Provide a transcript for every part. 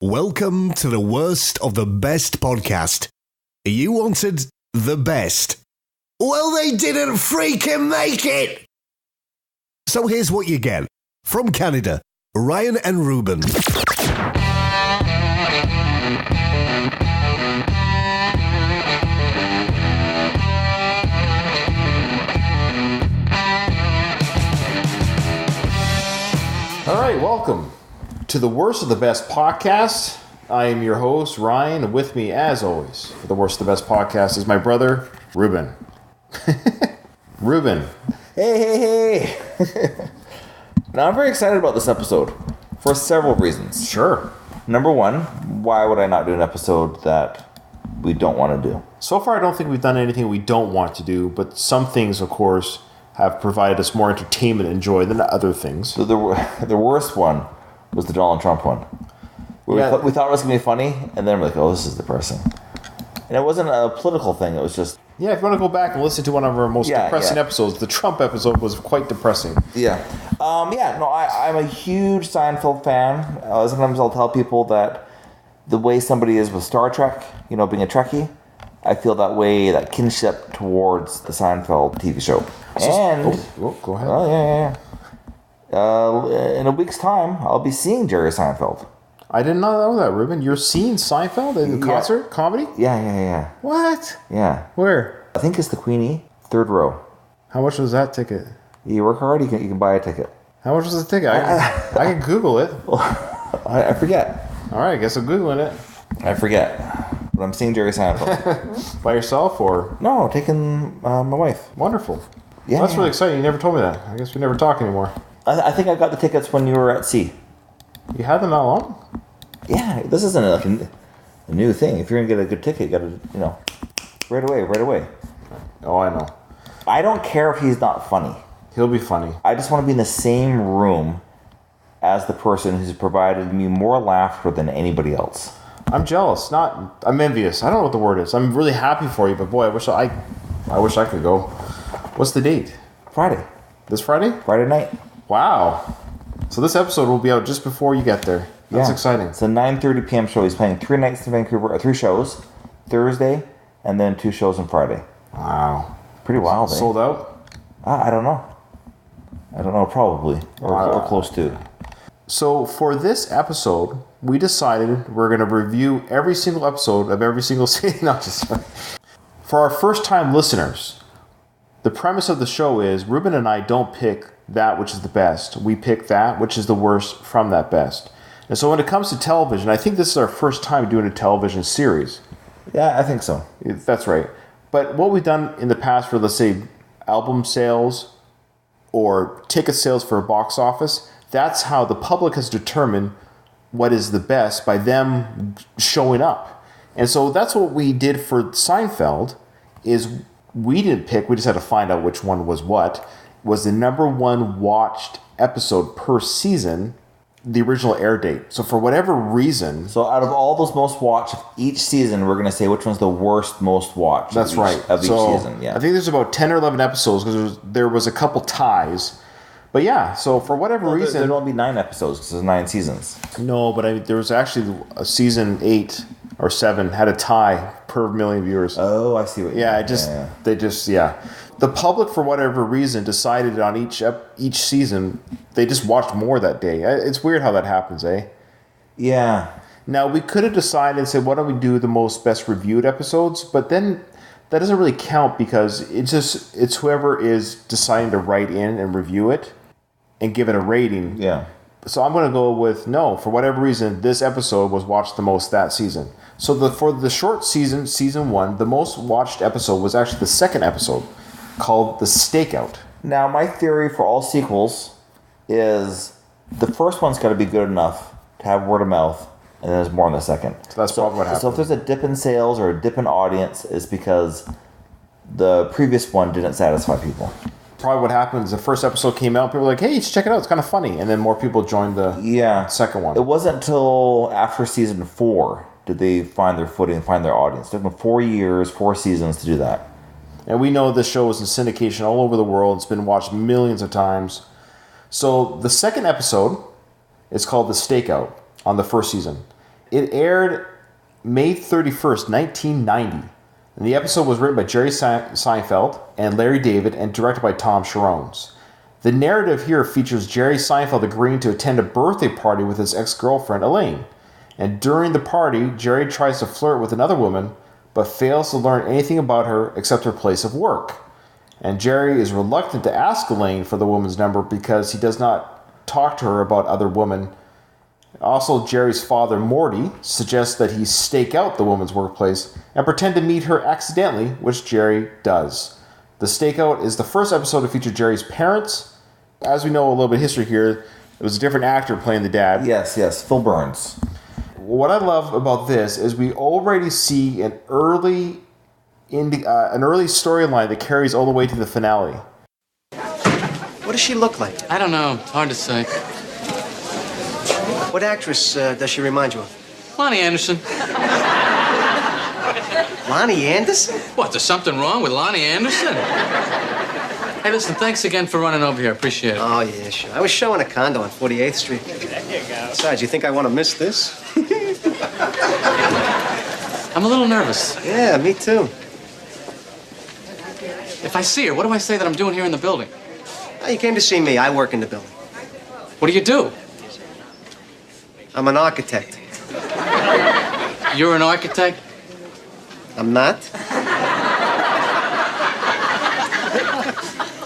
Welcome to the worst of the best podcast. You wanted the best. Well, they didn't freaking make it! So here's what you get. From Canada, Ryan and Ruban. All right, welcome to the worst of the best podcast. I am your host, Ryan, and with me, as always, for the worst of the best podcast is my brother, Ruben. Ruben. Hey. Now, I'm very excited about this episode for several reasons. Sure. Number one, why would I not do an episode that we don't want to do? So far, I don't think we've done anything we don't want to do, but some things, of course, have provided us more entertainment and joy than other things. So the worst one was the Donald Trump one. Yeah. We thought it was going to be funny, and then we're like, oh, this is depressing. And it wasn't a political thing. It was just... Yeah, if you want to go back and listen to one of our most depressing episodes, the Trump episode was quite depressing. Yeah. I'm a huge Seinfeld fan. Sometimes I'll tell people that the way somebody is with Star Trek, being a Trekkie, I feel that way, that kinship towards the Seinfeld TV show. Go ahead. Oh, yeah. In a week's time, I'll be seeing Jerry Seinfeld. I did not know that, Ruben. You're seeing Seinfeld in the concert? Comedy? Yeah. What? Yeah. Where? I think it's the Queenie, third row. How much was that ticket? You work hard, you can buy a ticket. How much was the ticket? I can Google it. I forget. All right, I guess I'm Googling it. I forget. But I'm seeing Jerry Seinfeld. By yourself or? No, taking my wife. Wonderful. Yeah. Well, that's really exciting. You never told me that. I guess we never talk anymore. I think I got the tickets when you were at sea. You had them that long? Yeah, this isn't like a new thing. If you're going to get a good ticket, you got to, right away. Oh, I know. I don't care if he's not funny. He'll be funny. I just want to be in the same room as the person who's provided me more laughter than anybody else. I'm jealous. I'm envious. I don't know what the word is. I'm really happy for you, but boy, I wish I could go. What's the date? Friday. This Friday? Friday night. Wow. So this episode will be out just before you get there. That's exciting. It's a 9:30 p.m. show. He's playing 3 nights in Vancouver, 3 shows, Thursday, and then 2 shows on Friday. Wow. Pretty wild, eh? Sold out? I don't know. Probably. Or close to. So for this episode, we decided we're going to review every single episode of every single season. No, just for our first-time listeners, the premise of the show is Ruben and I don't pick that which is the best. We pick that which is the worst from that best. And so when it comes to television, I think this is our first time doing a television series. Yeah, I think so. That's right. But what we've done in the past for, let's say, album sales or ticket sales for a box office, that's how the public has determined what is the best by them showing up. And so that's what we did for Seinfeld, is we didn't pick, we just had to find out which one was what, was the number one watched episode per season, the original air date. So for whatever reason... So out of all those most watched each season, we're going to say which one's the worst most watched. That's right. Of each season, yeah. I think there's about 10 or 11 episodes because there was a couple ties. But yeah, so for whatever reason... There'll be 9 episodes because there's 9 seasons. No, but there was actually a season 8 or 7 had a tie per million viewers. Oh, I see what you mean. The public, for whatever reason, decided on each season, they just watched more that day. It's weird how that happens, eh? Yeah. Now, we could have decided and said, why don't we do the most best reviewed episodes? But then that doesn't really count because it's whoever is deciding to write in and review it and give it a rating. Yeah. So I'm going to go with no. For whatever reason, this episode was watched the most that season. So for the short season 1, the most watched episode was actually the second episode, called The Stakeout. Now, my theory for all sequels is the first one's got to be good enough to have word of mouth, and then there's more in the second. So that's probably what happened. So if there's a dip in sales or a dip in audience, it's because the previous one didn't satisfy people. Probably what happened is the first episode came out, people were like, hey, let's check it out, it's kind of funny. And then more people joined the second one. It wasn't until after season 4 did they find their footing, find their audience. It took them 4 years, 4 seasons to do that. And we know this show is in syndication all over the world. It's been watched millions of times. So the second episode is called The Stakeout on the first season. It aired May 31st, 1990. And the episode was written by Jerry Seinfeld and Larry David and directed by Tom Sharones. The narrative here features Jerry Seinfeld agreeing to attend a birthday party with his ex-girlfriend, Elaine. And during the party, Jerry tries to flirt with another woman, but fails to learn anything about her except her place of work. And Jerry is reluctant to ask Elaine for the woman's number because he does not talk to her about other women. Also, Jerry's father, Morty, suggests that he stake out the woman's workplace and pretend to meet her accidentally, which Jerry does. The stakeout is the first episode to feature Jerry's parents. As we know a little bit of history here, it was a different actor playing the dad. Yes, Phil Burns. What I love about this is we already see an early storyline that carries all the way to the finale. What does she look like? I don't know. Hard to say. What actress does she remind you of? Lonnie Anderson. Lonnie Anderson? What, there's something wrong with Lonnie Anderson? Hey, listen, thanks again for running over here. Appreciate it. Oh, yeah, sure. I was showing a condo on 48th Street. There you go. Besides, you think I want to miss this? I'm a little nervous. Yeah, me too. If I see her, what do I say that I'm doing here in the building? Oh, you came to see me. I work in the building. What do you do? I'm an architect. You're an architect? I'm not?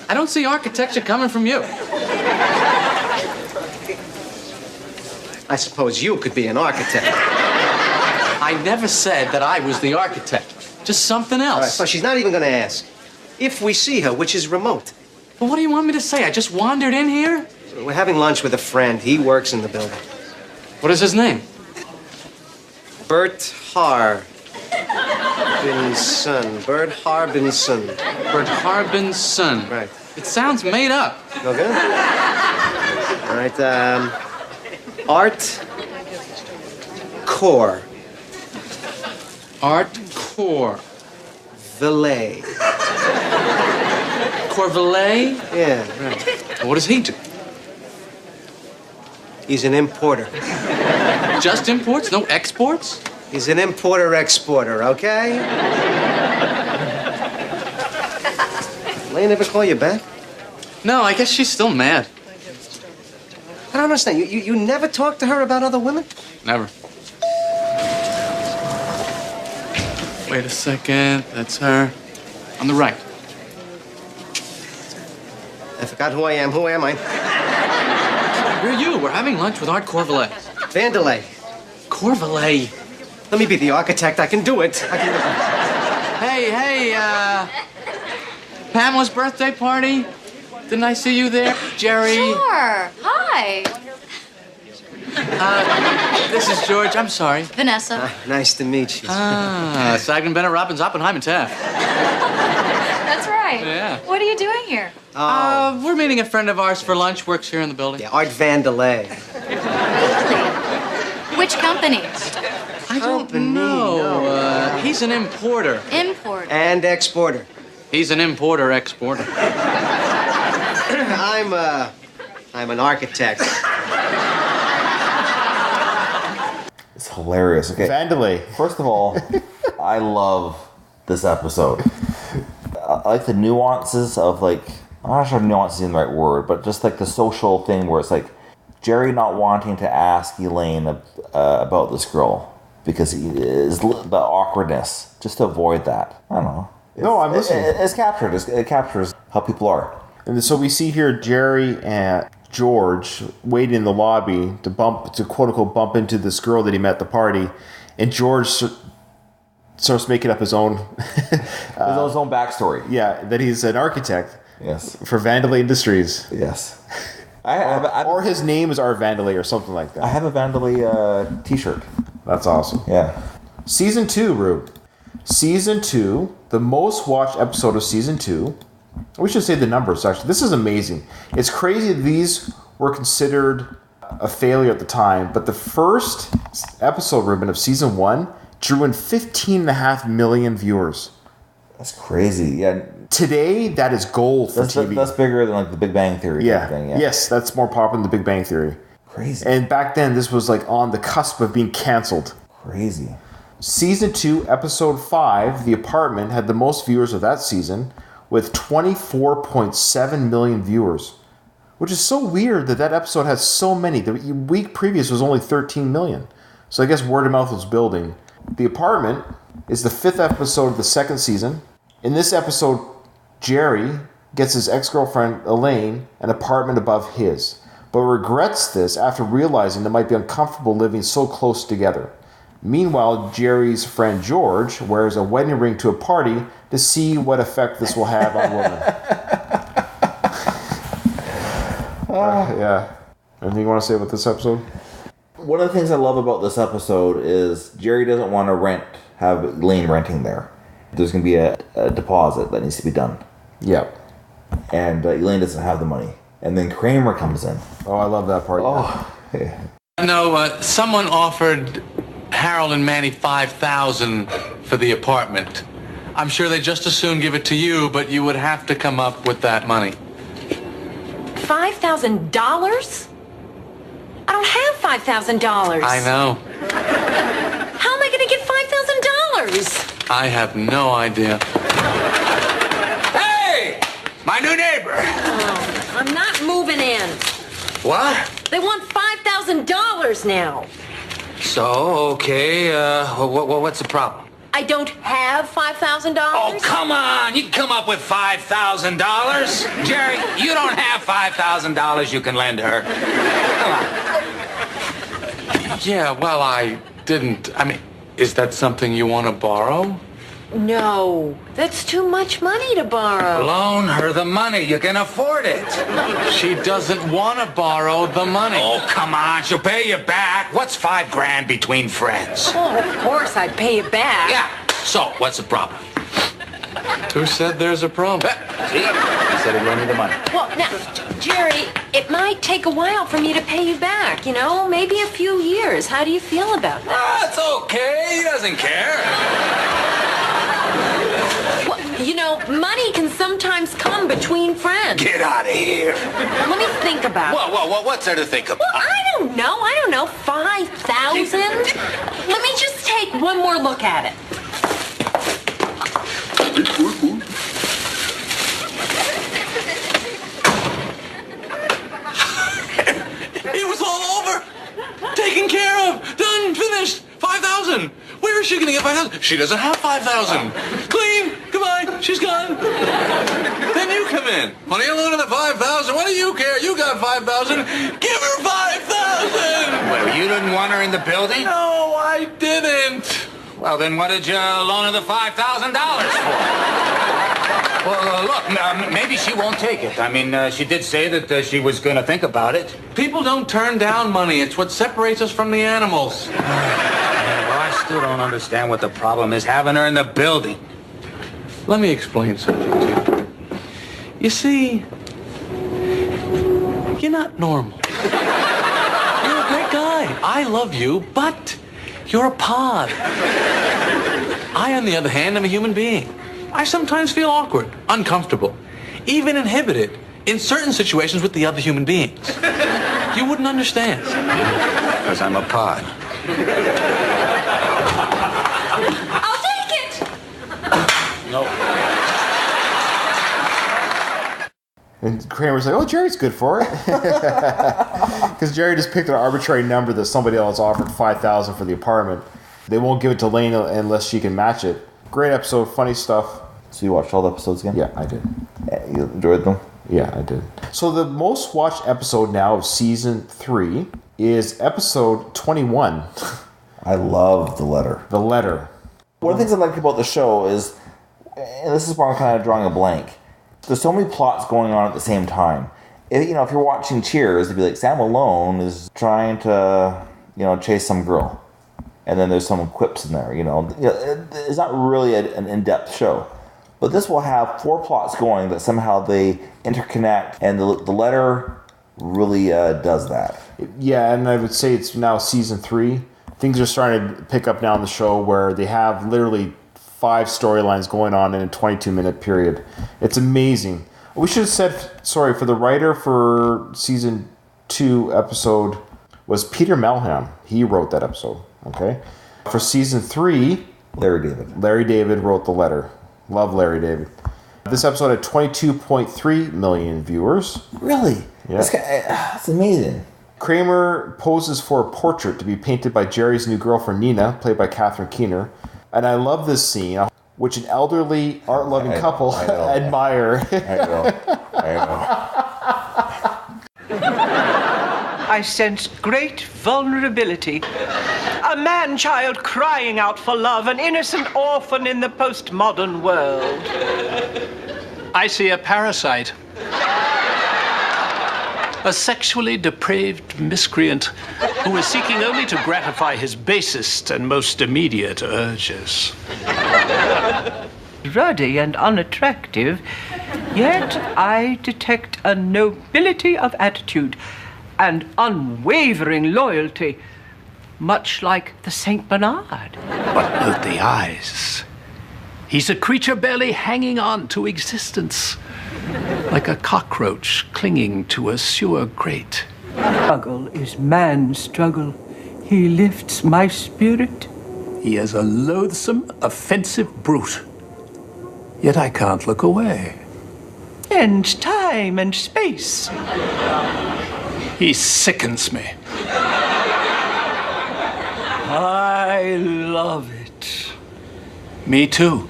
I don't see architecture coming from you. I suppose you could be an architect. I never said that I was the architect. Just something else. All right, so she's not even going to ask. If we see her, which is remote. But what do you want me to say? I just wandered in here? We're having lunch with a friend. He works in the building. What is his name? Bert Harbinson. Bert Harbinson. Bert Harbinson. Right. It sounds made up. Okay. All right, Art Core. Art Core. Valet. Corvalet? Yeah. Right. What does he do? He's an importer. Just imports? No exports? He's an importer-exporter, okay? Elaine ever call you back? No, I guess she's still mad. I don't understand. You never talk to her about other women? Never. Wait a second. That's her. On the right. I forgot who I am. Who am I? You're you. We're having lunch with Art Corvalet. Vandelay. Corvalet. Let me be the architect. I can do it. Hey, Pamela's birthday party? Didn't I see you there, Jerry? Sure. Hi. This is George. I'm sorry. Vanessa. Nice to meet you. Sagman, Bennett, Robbins, Oppenheim, and Taft. That's right. Yeah. What are you doing here? We're meeting a friend of ours for lunch. Works here in the building. Yeah, Art Vandelay. Really? Which company? I don't know. He's an importer. Import. And exporter. He's an importer-exporter. I'm an architect. It's hilarious. Okay. Vandelay. First of all, I love this episode. I like the nuances of, like, I'm not sure if nuance is the right word, but just like the social thing where it's like Jerry not wanting to ask Elaine about this girl because he is the awkwardness, just to avoid that. I don't know. No, I'm listening. It's captured. It captures how people are. And so we see here Jerry and George waiting in the lobby to quote unquote bump into this girl that he met at the party, and George starts making up his own his own backstory. Yeah, that he's an architect. Yes. For Vandelay Industries. Yes. Or his name is Art Vandelay or something like that. I have a Vandelay t-shirt. That's awesome. Yeah. Season 2, Rube. Season 2, the most watched episode of Season 2. We should say the numbers, actually. This is amazing. It's crazy that these were considered a failure at the time, but the first episode, Ruben, of Season 1 drew in 15.5 million viewers. That's crazy. Yeah. Today, that is gold for TV. That's bigger than like the Big Bang Theory. Yeah. Thing, yeah. Yes, that's more popular than the Big Bang Theory. Crazy. And back then, this was like on the cusp of being canceled. Crazy. Season 2, Episode 5, The Apartment, had the most viewers of that season with 24.7 million viewers, which is so weird that episode has so many. The week previous was only 13 million. So I guess word of mouth was building. The Apartment is the 5th episode of the 2nd season. In this episode, Jerry gets his ex-girlfriend Elaine an apartment above his, but regrets this after realizing it might be uncomfortable living so close together. Meanwhile, Jerry's friend George wears a wedding ring to a party to see what effect this will have on women. Yeah. Anything you want to say about this episode? One of the things I love about this episode is Jerry doesn't want to have Elaine renting there. There's going to be a deposit that needs to be done. Yeah. And Elaine doesn't have the money. And then Kramer comes in. Oh, I love that part. Oh. Yeah. No, someone offered Harold and Manny $5,000 for the apartment. I'm sure they'd just as soon give it to you, but you would have to come up with that money. $5,000? I don't have $5,000. I know. How am I going to get $5,000? I have no idea. Hey! My new neighbor! Oh, I'm not moving in. What? They want $5,000 now. So, okay, what's the problem? I don't have $5,000. Oh, come on. You can come up with $5,000. Jerry, you don't have $5,000 you can lend her. Come on. Yeah, well, I didn't. I mean, is that something you want to borrow? No, that's too much money to borrow. Loan her the money. You can afford it. She doesn't want to borrow the money. Oh, come on. She'll pay you back. What's $5,000 between friends? Oh, of course I'd pay you back. Yeah. So, what's the problem? Who said there's a problem? See? I said he'd loan you the money. Well, now, Jerry, it might take a while for me to pay you back, maybe a few years. How do you feel about that? That's okay. He doesn't care. Well, money can sometimes come between friends. Get out of here. Let me think about it. What's there to think about? Well, I don't know. 5,000? Let me just take one more look at it. It was all over. Taken care of. Done. Finished. 5,000. Where is she going to get 5,000? She doesn't have 5,000. Clean. Goodbye. She's gone. Then you come in. What are you loaning the 5,000? What do you care? You got 5,000. Give her 5,000. Well, you didn't want her in the building? No, I didn't. Well, then what did you loan her the $5,000 for? Well, look, maybe she won't take it. I mean, she did say that she was going to think about it. People don't turn down money. It's what separates us from the animals. Well, I still don't understand what the problem is having her in the building. Let me explain something to you. You see, you're not normal. You're a great guy. I love you, but you're a pod. I, on the other hand, am a human being. I sometimes feel awkward, uncomfortable, even inhibited in certain situations with the other human beings. You wouldn't understand. Because I'm a pod. I'll take it! No. And Kramer's like, oh, Jerry's good for it. Because Jerry just picked an arbitrary number that somebody else offered $5,000 for the apartment. They won't give it to Lane unless she can match it. Great episode, funny stuff. So you watched all the episodes again? Yeah, I did. You enjoyed them? Yeah, I did. So the most watched episode now of season 3 is episode 21. I love The Letter. The Letter. One of the things I like about the show is, and this is where I'm kind of drawing a blank, there's so many plots going on at the same time. If you're watching Cheers, it'd be like Sam Malone is trying to, chase some girl. And then there's some quips in there, It's not really an in-depth show. But this will have 4 plots going that somehow they interconnect, and the letter really does that. Yeah, and I would say it's now season 3. Things are starting to pick up now in the show where they have literally 5 storylines going on in a 22-minute period. It's amazing. We should have said, sorry, for the writer for season 2 episode was Peter Melham. He wrote that episode. Okay. For season 3, Larry David wrote the letter. Love Larry David. This episode had 22.3 million viewers. Really? Yeah. That's amazing. Kramer poses for a portrait to be painted by Jerry's new girlfriend, Nina, played by Catherine Keener. And I love this scene, which an elderly, art-loving couple admire. I sense great vulnerability. A man-child crying out for love, an innocent orphan in the postmodern world. I see a parasite. A sexually depraved miscreant who is seeking only to gratify his basest and most immediate urges. Ruddy and unattractive, yet I detect a nobility of attitude and unwavering loyalty, much like the Saint Bernard. But note the eyes. He's a creature barely hanging on to existence, like a cockroach clinging to a sewer grate. Struggle is man's struggle. He lifts my spirit. He is a loathsome, offensive brute. Yet I can't look away. And time and space. He sickens me. I love it. Me too.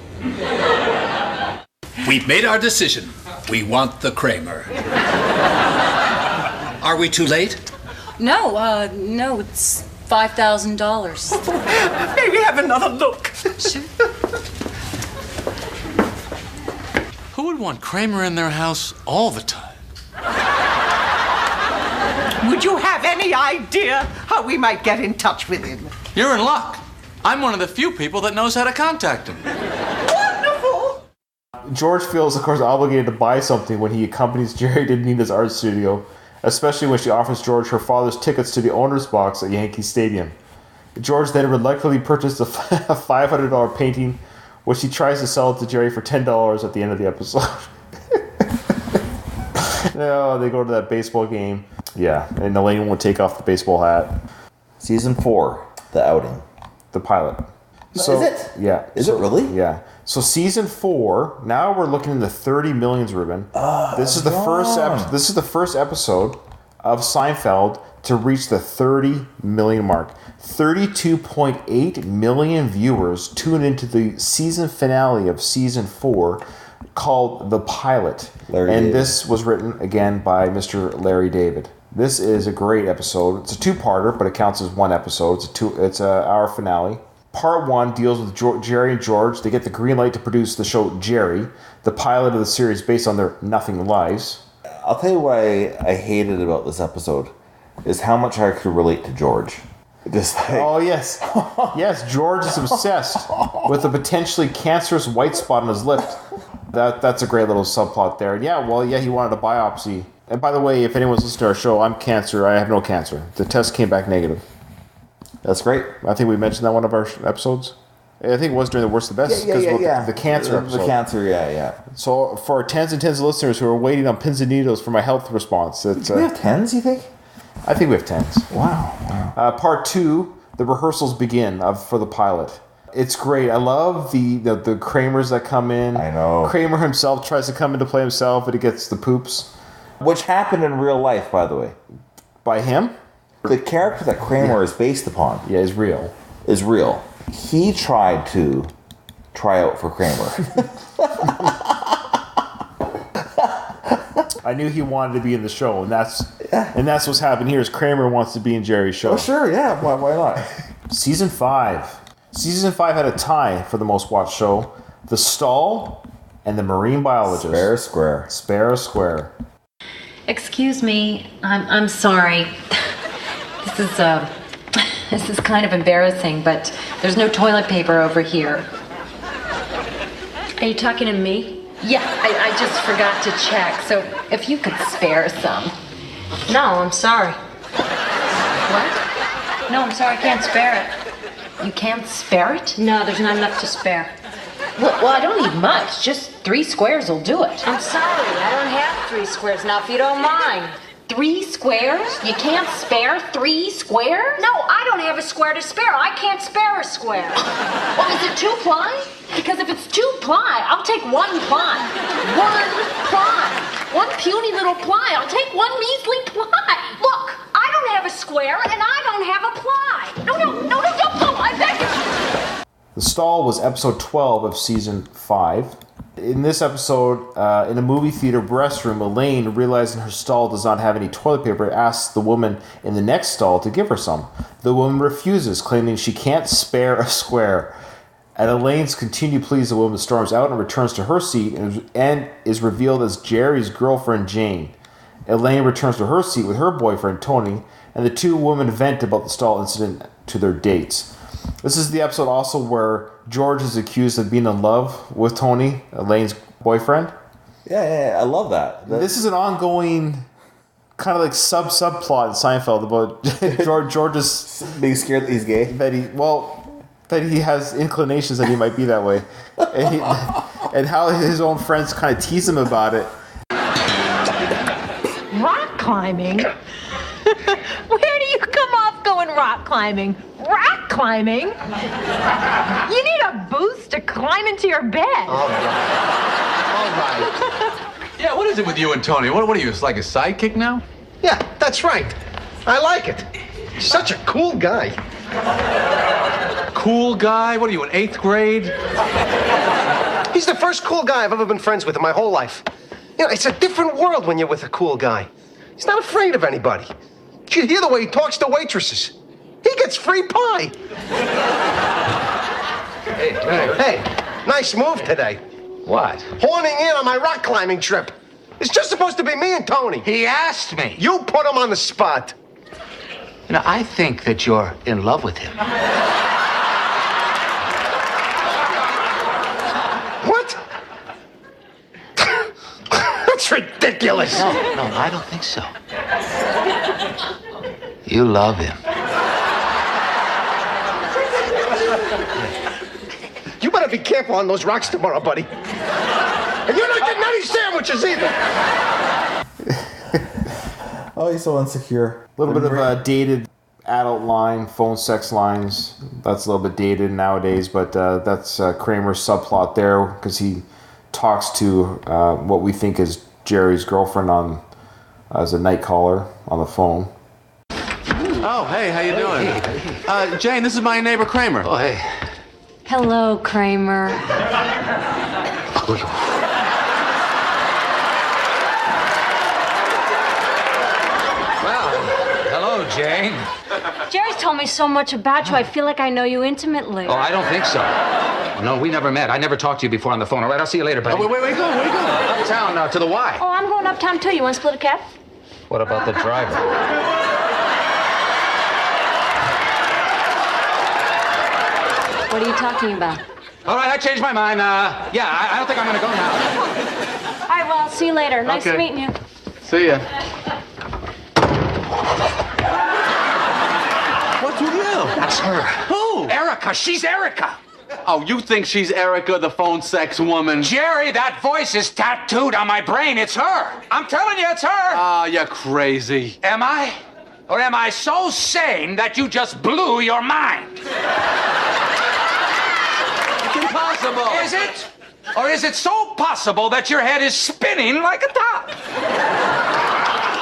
We've made our decision. We want the Kramer. Are we too late? No, no, it's $5,000. May we have another look? Sure. Who would want Kramer in their house all the time? Would you have any idea how we might get in touch with him? You're in luck. I'm one of the few people that knows how to contact him. Wonderful! George feels, of course, obligated to buy something when he accompanies Jerry to Nina's art studio, especially when she offers George her father's tickets to the owner's box at Yankee Stadium. George then reluctantly purchased a $500 painting, which he tries to sell to Jerry for $10 at the end of the episode. No, they go to that baseball game. Yeah, and Elaine won't take off the baseball hat. Season 4, The Outing. The pilot. So, is it? Yeah. Is it really? Yeah. So season 4, now we're looking into 30 millions, Ruben. This is the first episode of Seinfeld to reach the 30 million mark. 32.8 million viewers tuned into the season finale of season 4 called The Pilot. This was written again by Mr. Larry David. This is a great episode. It's a two-parter, but it counts as one episode. It's an hour finale. Part 1 deals with Jerry and George. They get the green light to produce the show Jerry, the pilot of the series based on their nothing lives. I'll tell you what I hated about this episode is how much I could relate to George. Just like, oh, yes. Yes, George is obsessed with a potentially cancerous white spot on his lip. That's a great little subplot there. He wanted a biopsy. And by the way, if anyone's listening to our show, I'm cancer. I have no cancer. The test came back negative. That's great. I think we mentioned that one of our episodes. I think it was during the Worst of the Best. The cancer episode. The cancer, yeah. So for our tens and tens of listeners who are waiting on pins and needles for my health response. Do we have tens, you think? I think we have tens. Wow. Part 2, the rehearsals begin for the pilot. It's great. I love the Kramers that come in. I know. Kramer himself tries to come in to play himself, but he gets the poops. Which happened in real life, by the way. By him? The character that Kramer is based upon. Yeah, is real. He tried to try out for Kramer. I knew he wanted to be in the show, and that's what's happened here. Is Kramer wants to be in Jerry's show? Oh, sure, yeah. Why not? Season 5. Season 5 had a tie for the most watched show: The Stall and The Marine Biologist. Spare a square. Excuse me, I'm sorry. This is kind of embarrassing, but there's no toilet paper over here. Are you talking to me? Yeah, I just forgot to check, so if you could spare some. No, I'm sorry. What? No, I'm sorry, I can't spare it. You can't spare it? No, there's not enough to spare. Well, I don't need much. Just 3 squares will do it. I'm sorry, I don't have 3 squares now, if you don't mind. 3 squares? You can't spare 3 squares? No, I don't have a square to spare. I can't spare a square. Well, is it 2 ply? Because if it's 2 ply, I'll take 1 ply. 1 ply. 1 puny little ply. I'll take 1 measly ply. Look, I don't have a square and I don't have a ply. No, don't pull. I beg you. The Stall was episode 12 of season 5. In this episode, in a movie theater restroom, Elaine, realizing her stall does not have any toilet paper, asks the woman in the next stall to give her some. The woman refuses, claiming she can't spare a square. At Elaine's continued pleas, the woman storms out and returns to her seat and is revealed as Jerry's girlfriend, Jane. Elaine returns to her seat with her boyfriend, Tony, and the two women vent about the stall incident to their dates. This is the episode also where George is accused of being in love with Tony, Elaine's boyfriend. Yeah, I love that. This is an ongoing kind of like subplot in Seinfeld about George's being scared that he's gay. That he has inclinations that he might be that way, and how his own friends kind of tease him about it. Rock climbing? Where do you come off going rock climbing? Rock climbing? You need a boost to climb into your bed. All right. Yeah, what is it with you and Tony? What are you, it's like a sidekick now? Yeah, that's right. I like it. He's such a cool guy. Cool guy? What are you, in 8th grade? He's the first cool guy I've ever been friends with in my whole life. You know, it's a different world when you're with a cool guy. He's not afraid of anybody. You hear the way he talks to waitresses. He gets free pie. Hey, nice move today. What? Horning in on my rock climbing trip. It's just supposed to be me and Tony. He asked me. You put him on the spot. You know, I think that you're in love with him. What? That's ridiculous. No, I don't think so. You love him. You better be careful on those rocks tomorrow, buddy. And you're not getting any sandwiches either. Oh, he's so insecure. A little bit of a dated adult line, phone sex lines. That's a little bit dated nowadays, but that's Kramer's subplot there because he talks to what we think is Jerry's girlfriend as a night caller on the phone. Oh, hey, how you doing? Jane, this is my neighbor Kramer. Oh, hey. Hello, Kramer. Well, hello, Jane. Jerry's told me so much about you. I feel like I know you intimately. Oh, I don't think so. No, we never met. I never talked to you before on the phone. All right, I'll see you later, buddy. Oh, where you going? Where you going? Uptown, to the Y. Oh, I'm going uptown too. You want to split a cab? What about the driver? What are you talking about? All right, I changed my mind. Yeah, I don't think I'm going to go now. All right, well, I'll see you later. Nice Okay. meeting you. See ya. What's with you? That's her. Who? Erica. She's Erica. Oh, you think she's Erica, the phone sex woman? Jerry, that voice is tattooed on my brain. It's her. I'm telling you, it's her. Ah, you're crazy. Am I? Or am I so sane that you just blew your mind? It's impossible. Is it? Or is it so possible that your head is spinning like a top?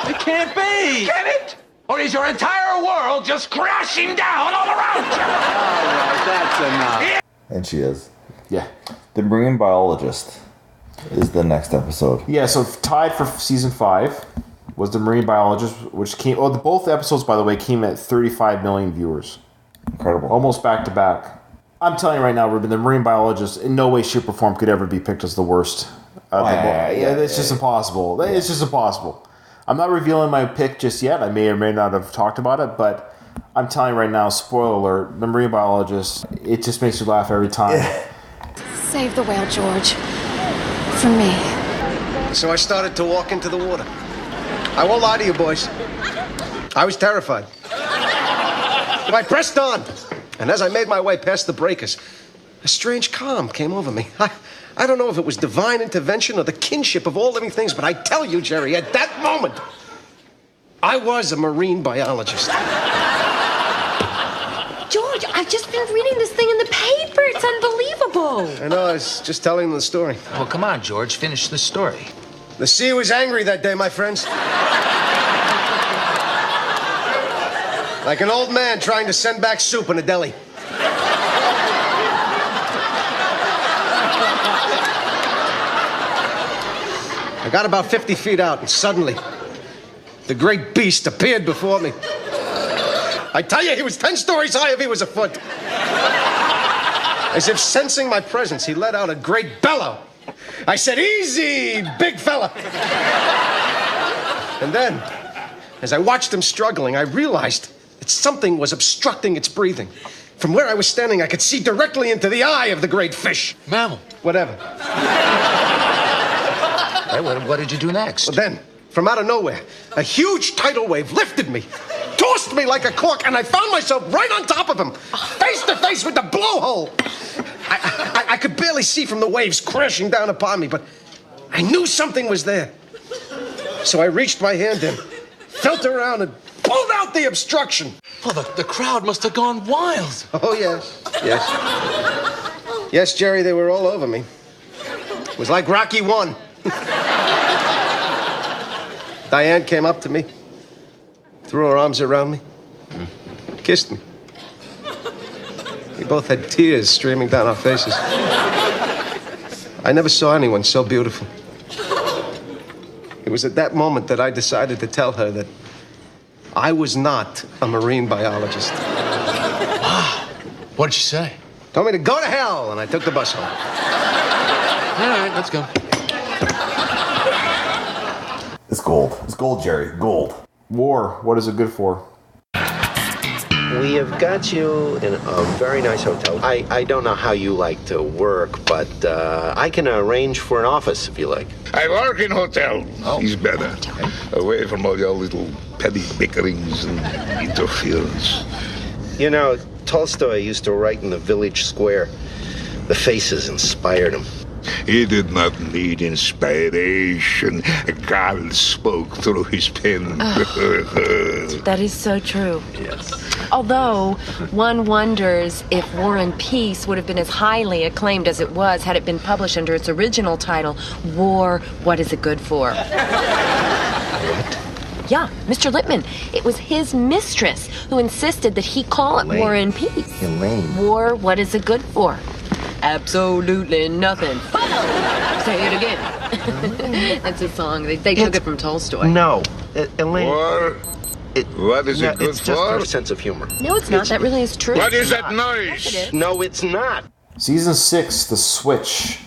It can't be. Can it? Or is your entire world just crashing down all around you? All right, that's enough. And she is. Yeah. The Marine Biologist is the next episode. Yeah, so tied for season 5 was The Marine Biologist, which came... Oh, both episodes, by the way, came at 35 million viewers. Incredible. Almost back to back. I'm telling you right now, Ruben, The Marine Biologist, in no way, shape, or form could ever be picked as the worst. It's just impossible. Yeah. It's just impossible. I'm not revealing my pick just yet. I may or may not have talked about it, but I'm telling you right now, spoiler alert, The Marine Biologist, it just makes you laugh every time. Save the whale, George. For me. So I started to walk into the water. I won't lie to you, boys. I was terrified. But I pressed on. And as I made my way past the breakers, a strange calm came over me. I don't know if it was divine intervention or the kinship of all living things, but I tell you, Jerry, at that moment, I was a marine biologist. George, I've just been reading this thing in the paper. It's unbelievable. I know, I was just telling them the story. Well, come on, George, finish the story. The sea was angry that day, my friends. Like an old man trying to send back soup in a deli. I got about 50 feet out, and suddenly, the great beast appeared before me. I tell you, he was 10 stories high if he was a foot. As if sensing my presence, he let out a great bellow. I said, "Easy, big fella." And then, as I watched him struggling, I realized that something was obstructing its breathing. From where I was standing, I could see directly into the eye of the great fish. Mammal. Whatever. Hey, what did you do next? Well, then, from out of nowhere, a huge tidal wave lifted me, tossed me like a cork, and I found myself right on top of him, face to face with the blowhole. I could barely see from the waves crashing down upon me, but I knew something was there. So I reached my hand in, felt around, and pulled out the obstruction. Well, the crowd must have gone wild. Oh, yes. Yes. Yes, Jerry, they were all over me. It was like Rocky 1. Diane came up to me, threw her arms around me, kissed me. We both had tears streaming down our faces. I never saw anyone so beautiful. It was at that moment that I decided to tell her that I was not a marine biologist. Wow. What did she say? Told me to go to hell, and I took the bus home. All right, let's go. It's gold. It's gold, Jerry. Gold. War. What is it good for? We have got you in a very nice hotel. I don't know how you like to work, but I can arrange for an office if you like. I work in hotels. Oh. It's better. Away from all your little petty bickerings and interference. You know, Tolstoy used to write in the village square. The faces inspired him. He did not need inspiration. God spoke through his pen. That is so true. Yes. Although, one wonders if War and Peace would have been as highly acclaimed as it was had it been published under its original title, War, What Is It Good For? Yeah, Mr. Lippman. It was his mistress who insisted that he call it War and Peace. Elaine. War, What Is It Good For? Absolutely nothing. Say it again. That's a song. They took it from Tolstoy. No, Elaine. War, what is it good it's just for? her sense of humor. No, it's not. That really is true. What is that noise? Yes, it is. No, it's not. Season 6, The Switch.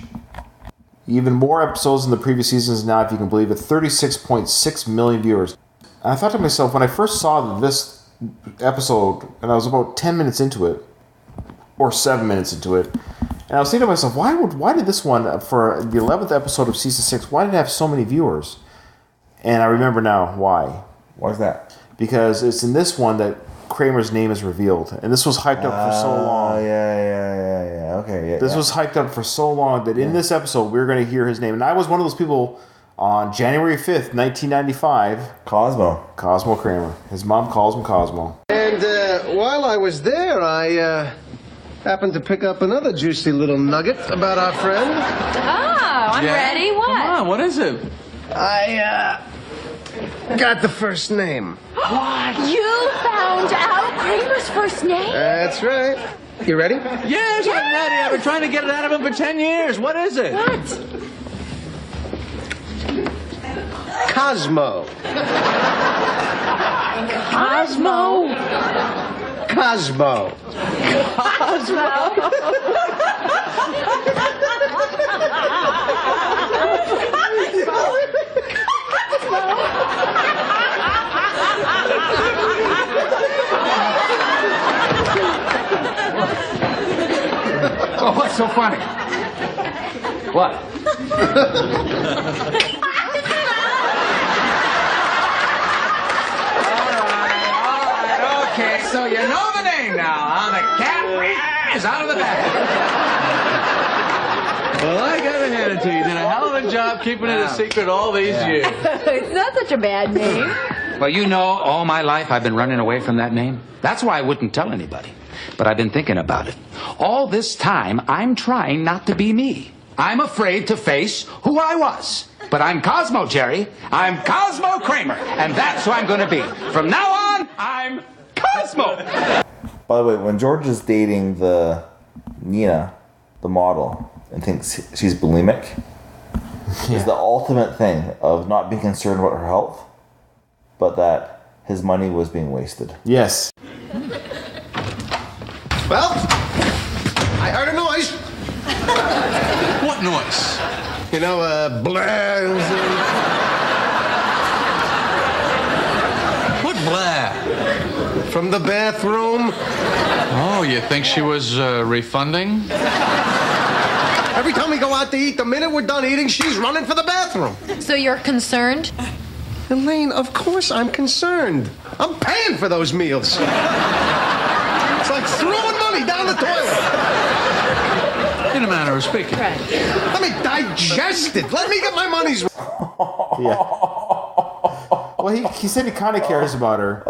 Even more episodes than the previous seasons now, if you can believe it. 36.6 million viewers. And I thought to myself, when I first saw this episode, and I was about 10 minutes into it, or 7 minutes into it, and I was thinking to myself, why did this one, for the 11th episode of Season 6, why did it have so many viewers? And I remember now why. Why is that? Because it's in this one that Kramer's name is revealed. And this was hyped up for so long. Yeah. Okay, yeah. This was hyped up for so long that in this episode, we're going to hear his name. And I was one of those people on January 5th, 1995. Cosmo Kramer. His mom calls him Cosmo. And while I was there, I happened to pick up another juicy little nugget about our friend. Oh, I'm ready. What? Come on, what is it? I got the first name. What? You found out Kramer's first name? That's right. You ready? Yes, I'm ready. I've been trying to get it out of him for 10 years. What is it? What? Cosmo. Cosmo? Cosmo. Oh, what's so funny? What? Okay, so you know the name now, huh? The cat is out of the bag. Well, I gotta hand it to you. You did a hell of a job keeping it a secret all these years. It's not such a bad name. Well, you know, all my life I've been running away from that name. That's why I wouldn't tell anybody. But I've been thinking about it. All this time, I'm trying not to be me. I'm afraid to face who I was. But I'm Cosmo, Jerry. I'm Cosmo Kramer. And that's who I'm going to be. From now on, I'm Cosmo. By the way, when George is dating the Nina, the model, and thinks she's bulimic, is the ultimate thing of not being concerned about her health, but that his money was being wasted. Yes. Well, I heard a noise. What noise? You know, blah. What blah? From the bathroom. Oh, you think she was refunding? Every time we go out to eat, the minute we're done eating, she's running for the bathroom. So you're concerned? Elaine, of course I'm concerned. I'm paying for those meals. It's like throwing money down the toilet. In a manner of speaking. Right. Let me digest it. Let me get my money's worth. Yeah. Well, he said he kind of cares about her.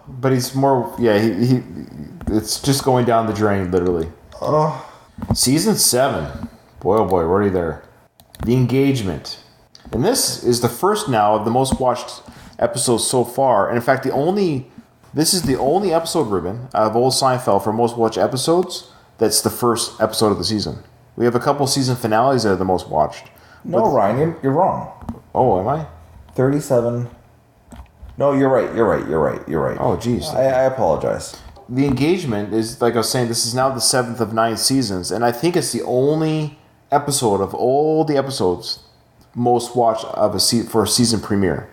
But he's more, he it's just going down the drain, literally. Season 7. Boy, oh boy, we're already there. The Engagement. And this is the first now of the most watched episodes so far. And in fact, this is the only episode, Ruben, of old Seinfeld for most watched episodes that's the first episode of the season. We have a couple season finales that are the most watched. No, Ryan, you're wrong. Oh, am I? 37. No, you're right. Oh, geez. I apologize. The Engagement is, like I was saying, this is now the 7th of 9 seasons, and I think it's the only episode of all the episodes most watched of for a season premiere.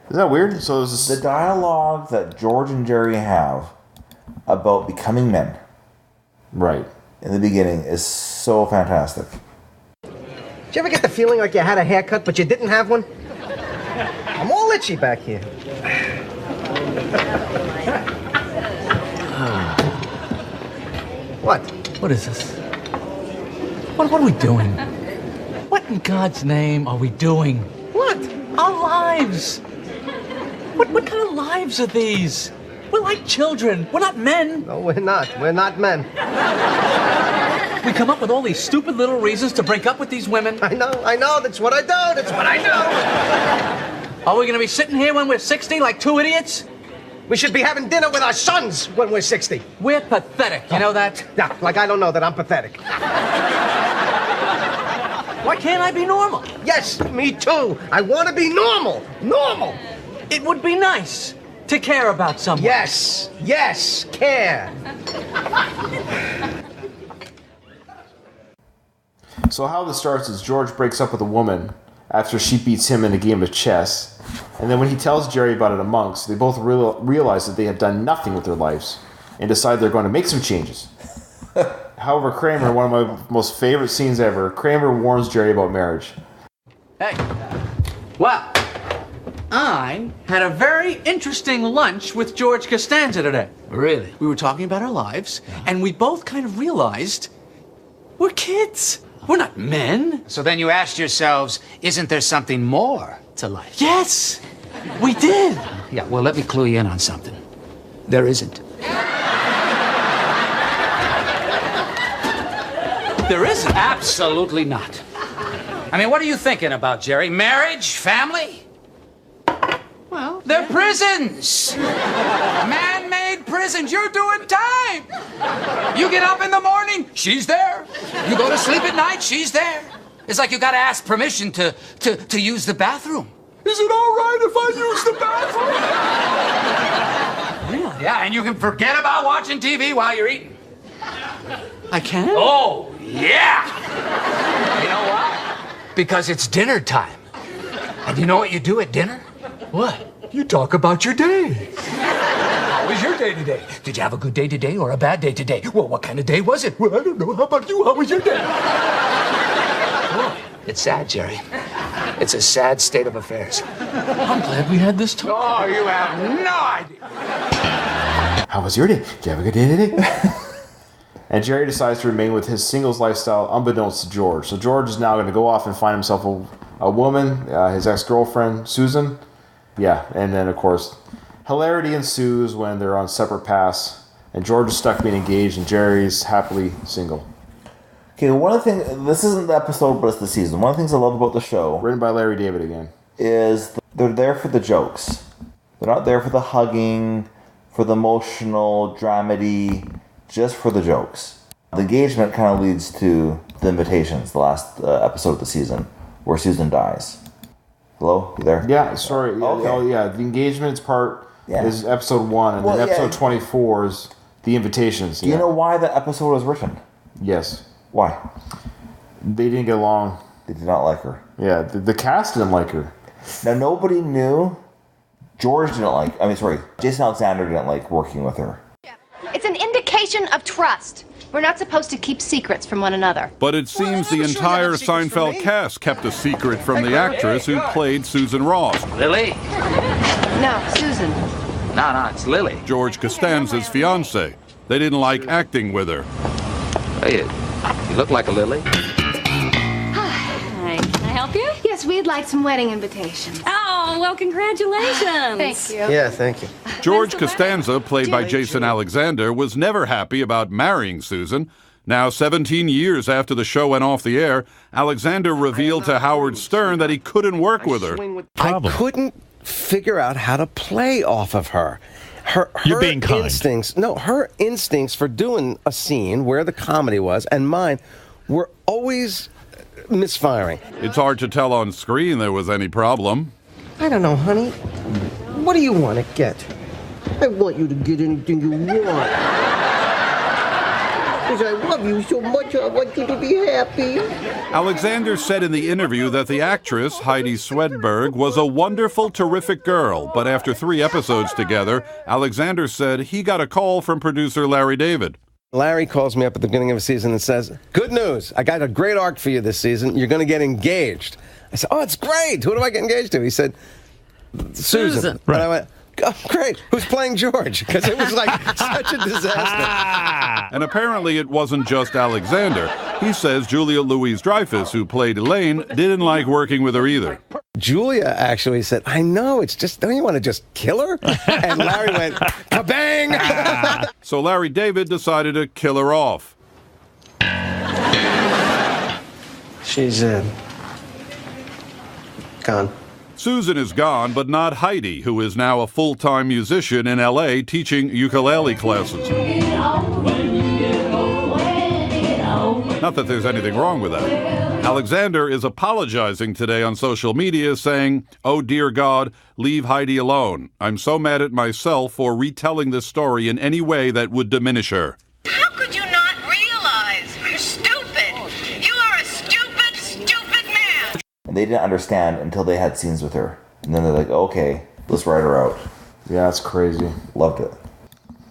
Isn't that weird? So there's this... The dialogue that George and Jerry have about becoming men, right, in the beginning is so fantastic. Did you ever get the feeling like you had a haircut but you didn't have one? I'm all itchy back here. What? What is this? What are we doing? What in God's name are we doing? What? Our lives. What kind of lives are these? We're like children. We're not men. No, we're not. We're not men. We come up with all these stupid little reasons to break up with these women. I know. That's what I do. Are we going to be sitting here when we're 60 like two idiots? We should be having dinner with our sons when we're 60. We're pathetic. You know that? Yeah, like I don't know that I'm pathetic. Why can't I be normal? Yes, me too. I want to be normal. Normal. It would be nice to care about someone. Yes, care. So how this starts is George breaks up with a woman after she beats him in a game of chess. And then when he tells Jerry about it amongst, they both realize that they have done nothing with their lives and decide they're going to make some changes. However, Kramer, one of my most favorite scenes ever, Kramer warns Jerry about marriage. Hey, well, I had a very interesting lunch with George Costanza today. Really? We were talking about our lives, and we both kind of realized we're kids. We're not men. So then you asked yourselves, isn't there something more to life? Yes, we did. Yeah, well, let me clue you in on something. There isn't. There isn't? Absolutely not. I mean, what are you thinking about, Jerry? Marriage? Family? Well, they're prisons. Man-made prisons. You're doing time. You get up in the morning, she's there. You go to sleep at night, she's there. It's like you got to ask permission to use the bathroom. Is it all right if I use the bathroom? Really? Yeah, and you can forget about watching TV while you're eating. I can? Oh, yeah. You know why? Because it's dinner time. And you know what you do at dinner? What? You talk about your day. How was your day today? Did you have a good day today or a bad day today? Well, what kind of day was it? Well, I don't know. How about you? How was your day? Boy, it's sad, Jerry. It's a sad state of affairs. I'm glad we had this talk. Oh, you have no idea. How was your day? Did you have a good day today? And Jerry decides to remain with his singles lifestyle unbeknownst to George. So George is now going to go off and find himself a woman, his ex-girlfriend, Susan. Yeah, and then, of course, hilarity ensues when they're on separate paths, and George is stuck being engaged, and Jerry's happily single. Okay, one of the things, this isn't the episode, but it's the season. One of the things I love about the show, written by Larry David again, is they're there for the jokes. They're not there for the hugging, for the emotional, dramedy, just for the jokes. The engagement kind of leads to the invitations, the last episode of the season, where Susan dies. Hello? You there? Yeah, sorry. Yeah, okay. Oh, yeah. The engagements part is episode 1, and then episode 24 is the invitations. Do you know why that episode was written? Yes. Why? They didn't get along. They did not like her. Yeah, the cast didn't like her. Now, nobody knew. Jason Alexander didn't like working with her. It's an indication of trust. We're not supposed to keep secrets from one another. But it seems the entire Seinfeld cast kept a secret from the actress who played Susan Ross. Lily? No, Susan. No, it's Lily. George Costanza's fiancée. They didn't like acting with her. Hey, you look like a lily. Hi, can I help you? Yes, we'd like some wedding invitations. Oh, well, congratulations. Thank you. Yeah, thank you. George Costanza, played by Jason Alexander, was never happy about marrying Susan. Now, 17 years after the show went off the air, Alexander revealed to Howard Stern that he couldn't work with her. I couldn't figure out how to play off of her. You're being kind. Her instincts for doing a scene where the comedy was and mine were always misfiring. It's hard to tell on screen there was any problem. I don't know, honey. What do you want to get? I want you to get anything you want. Because I love you so much, I want you to be happy. Alexander said in the interview that the actress, Heidi Swedberg, was a wonderful, terrific girl. But after 3 episodes together, Alexander said he got a call from producer Larry David. Larry calls me up at the beginning of a season and says, "Good news, I got a great arc for you this season. You're going to get engaged." I said, "Oh, it's great. Who do I get engaged to?" He said, "Susan." Right. And I went, "Oh, great. Who's playing George?" Because it was like such a disaster. And apparently it wasn't just Alexander. He says Julia Louis-Dreyfus, who played Elaine, didn't like working with her either. Julia actually said, "I know, it's just, don't you want to just kill her?" And Larry went, "Kabang!" So Larry David decided to kill her off. She's gone. Susan is gone, but not Heidi, who is now a full-time musician in L.A. teaching ukulele classes. Not that there's anything wrong with that. Alexander is apologizing today on social media, saying, "Oh dear God, leave Heidi alone. I'm so mad at myself for retelling this story in any way that would diminish her." How could you not realize? You're stupid. You are a stupid, stupid man. And they didn't understand until they had scenes with her. And then they're like, okay, let's write her out. Yeah, it's crazy. Loved it.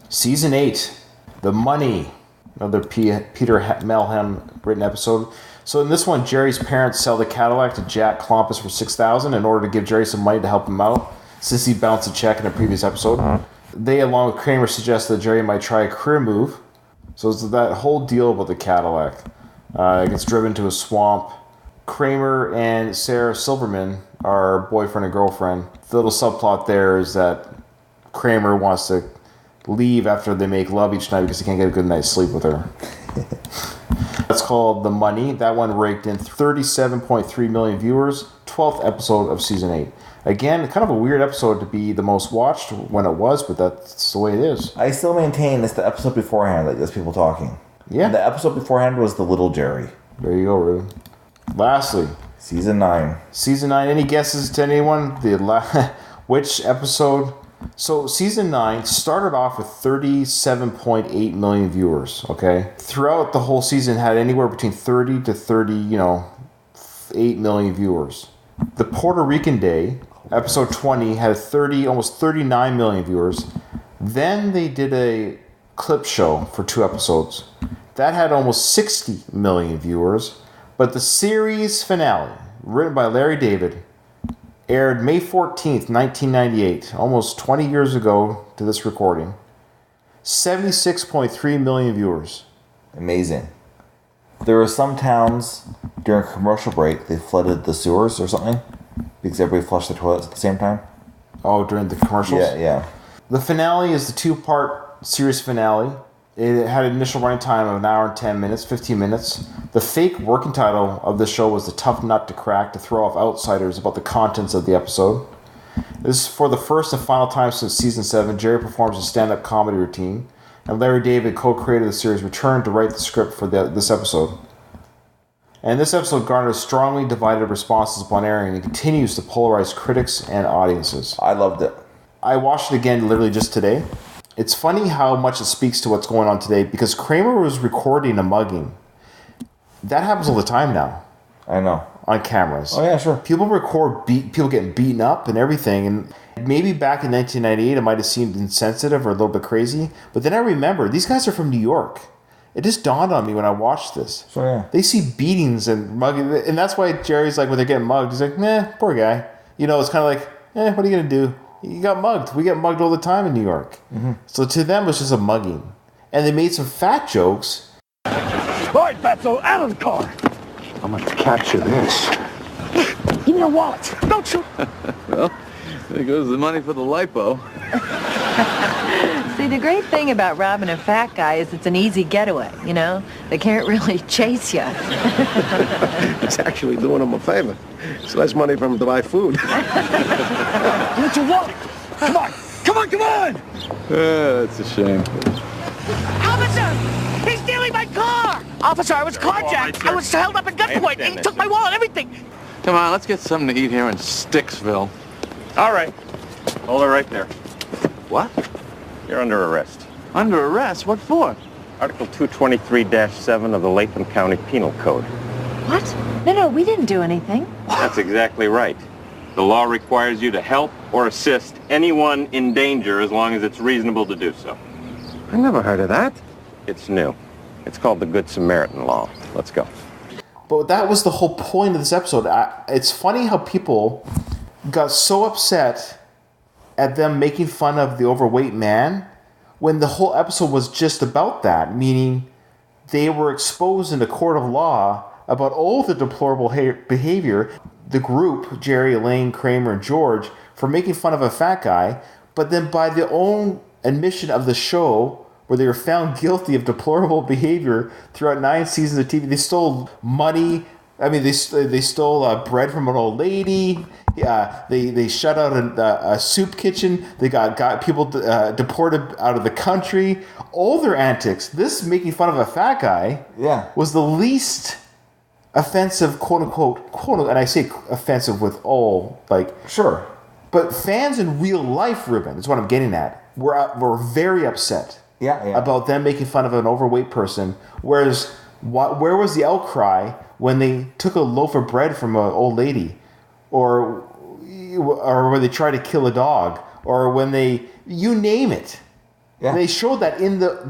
Season 8, The Money. Another Peter Melham written episode. So in this one, Jerry's parents sell the Cadillac to Jack Klompus for $6,000 in order to give Jerry some money to help him out, since he bounced a check in a previous episode. They, along with Kramer, suggest that Jerry might try a career move. So it's that whole deal about the Cadillac. It gets driven to a swamp. Kramer and Sarah Silverman are boyfriend and girlfriend. The little subplot there is that Kramer wants to leave after they make love each night because he can't get a good night's sleep with her. That's called The Money. That one raked in 37.3 million viewers. 12th episode of season 8. Again, kind of a weird episode to be the most watched when it was, but that's the way it is. I still maintain it's the episode beforehand that gets people talking. Yeah. And the episode beforehand was the little Jerry. There you go, Ruben. Lastly, Season 9. Season 9. Any guesses to anyone? Which episode? So Season 9 started off with 37.8 million viewers, okay? Throughout the whole season had anywhere between 30 to 8 million viewers. The Puerto Rican Day, episode 20, had almost 39 million viewers. Then they did a clip show for 2 episodes. That had almost 60 million viewers. But the series finale, written by Larry David, aired May 14th, 1998, almost 20 years ago to this recording. 76.3 million viewers. Amazing. There were some towns during a commercial break, they flooded the sewers or something because everybody flushed the toilets at the same time. Oh, during the commercials? Yeah. The finale is the 2-part series finale. It had an initial running time of 1 hour and 10 minutes, 15 minutes. The fake working title of the show was The Tough Nut to Crack to throw off outsiders about the contents of the episode. This is for the first and final time since season 7. Jerry performs a stand-up comedy routine, and Larry David, co-creator of the series, returned to write the script for this episode. And this episode garnered strongly divided responses upon airing and continues to polarize critics and audiences. I loved it. I watched it again literally just today. It's funny how much it speaks to what's going on today because Kramer was recording a mugging. That happens all the time now. I know. On cameras. Oh, yeah, sure. People record people getting beaten up and everything. And maybe back in 1998 it might have seemed insensitive or a little bit crazy. But then I remember, these guys are from New York. It just dawned on me when I watched this. So, yeah. They see beatings and mugging. And that's why Jerry's like, when they're getting mugged, he's like, nah, poor guy. You know, it's kind of like, what are you going to do? You got mugged. We get mugged all the time in New York. Mm-hmm. So to them, it was just a mugging. And they made some fat jokes. Boy, Fatso, out of the car. I'm going to capture this. Give me your wallet. Don't shoot. Well, there goes the money for the lipo. See, the great thing about robbing a fat guy is it's an easy getaway, you know? They can't really chase you. It's actually doing him a favor. It's less money for him to buy food. Get your wallet. Come on. Come on. That's a shame. Officer! He's stealing my car! Officer, I was carjacked. I was held up at gunpoint. He took my wallet, everything. Come on, let's get something to eat here in Sticksville. All right. Hold her right there. What? You're under arrest. Under arrest? What for? Article 223-7 of the Latham County Penal Code. What? No, we didn't do anything. That's exactly right. The law requires you to help or assist anyone in danger as long as it's reasonable to do so. I never heard of that. It's new. It's called the Good Samaritan Law. Let's go. But that was the whole point of this episode. It's funny how people got so upset at them making fun of the overweight man when the whole episode was just about that, meaning they were exposed in a court of law about all the deplorable behavior, the group, Jerry, Elaine, Kramer, and George, for making fun of a fat guy, but then by their own admission of the show, where they were found guilty of deplorable behavior throughout 9 seasons of TV. They stole money. I mean, they stole bread from an old lady. They shut out a soup kitchen. They got people deported out of the country. All their antics. This making fun of a fat guy was the least offensive, quote unquote, and I say offensive with all, like, sure. But fans in real life, Ruben, is what I'm getting at, were very upset. About them making fun of an overweight person. Whereas, where was the outcry when they took a loaf of bread from an old lady? Or when they tried to kill a dog? Or when they, you name it. Yeah. They showed that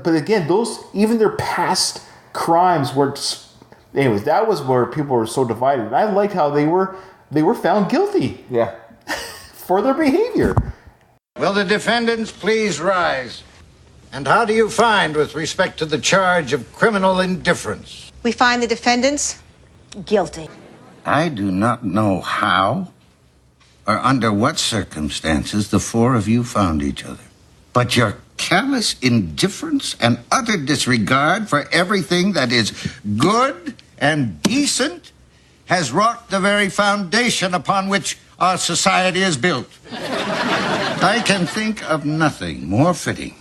but again, even their past crimes were, anyways, that was where people were so divided. And I liked how they were found guilty. Yeah. For their behavior. Will the defendants please rise? And how do you find with respect to the charge of criminal indifference? We find the defendants guilty. I do not know how or under what circumstances the 4 of you found each other. But your callous indifference and utter disregard for everything that is good and decent has rocked the very foundation upon which our society is built. I can think of nothing more fitting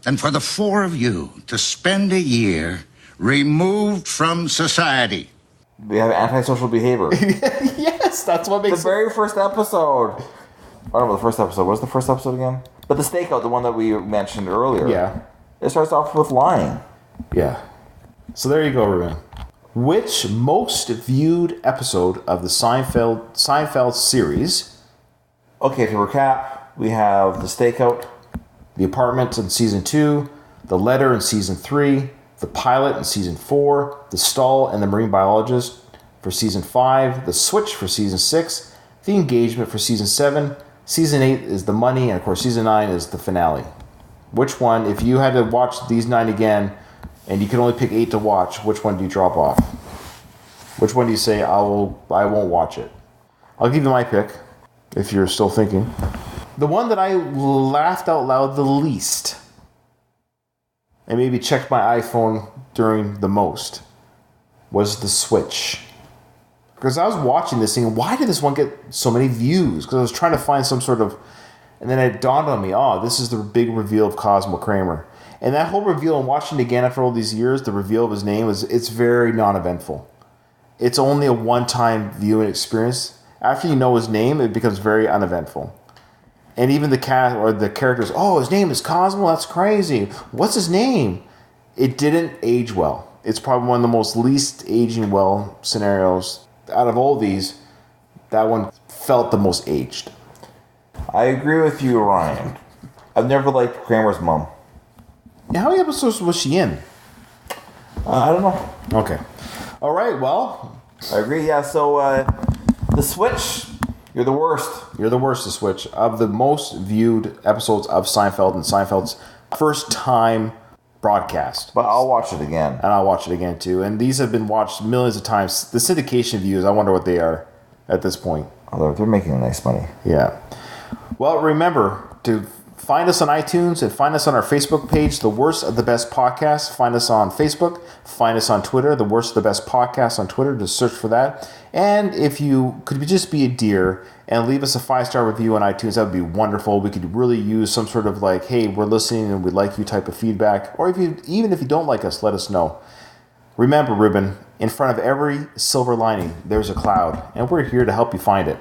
than for the 4 of you to spend a year removed from society. We have antisocial behavior. Yes, that's what makes the very first episode. I don't know the first episode. What's the first episode again? But the stakeout, the one that we mentioned earlier. Yeah. It starts off with lying. Yeah. So there you go, Ruben. Which most viewed episode of the Seinfeld series? Okay, to recap, we have the stakeout, the apartment in season 2, the letter in season 3, the pilot in season 4, the stall and the marine biologist for season 5, the switch for season 6, the engagement for season 7, season 8 is the money, and of course season 9 is the finale. Which one, if you had to watch these 9 again, and you could only pick 8 to watch, which one do you drop off? Which one do you say, I won't watch it? I'll give you my pick. if you're still thinking. The one that I laughed out loud the least, and maybe checked my iPhone during the most, was The Switch. Because I was watching this thing, why did this one get so many views? Because I was trying to find some sort of... And then it dawned on me, this is the big reveal of Cosmo Kramer. And that whole reveal, and watching it again after all these years, the reveal of his name, it's very non-eventful. It's only a one-time viewing experience. After you know his name, it becomes very uneventful. And even the cast or the characters, his name is Cosmo? That's crazy. What's his name? It didn't age well. It's probably one of the most least aging well scenarios. Out of all these, that one felt the most aged. I agree with you, Ryan. I've never liked Kramer's mom. Yeah, how many episodes was she in? I don't know. Okay. All right, well. I agree, yeah. So, The Switch, you're the worst. You're the worst, The Switch. Of the most viewed episodes of Seinfeld and Seinfeld's first time broadcast. But I'll watch it again. And I'll watch it again, too. And these have been watched millions of times. The syndication views, I wonder what they are at this point. Oh, they're making nice money. Yeah. Well, remember to find us on iTunes and find us on our Facebook page, The Worst of the Best Podcast. Find us on Facebook. Find us on Twitter, The Worst of the Best Podcast on Twitter. Just search for that. And if you could just be a dear and leave us a 5-star review on iTunes, that would be wonderful. We could really use some sort of like, hey, we're listening and we like you type of feedback. Or even if you don't like us, let us know. Remember, Ruben, in front of every silver lining, there's a cloud. And we're here to help you find it.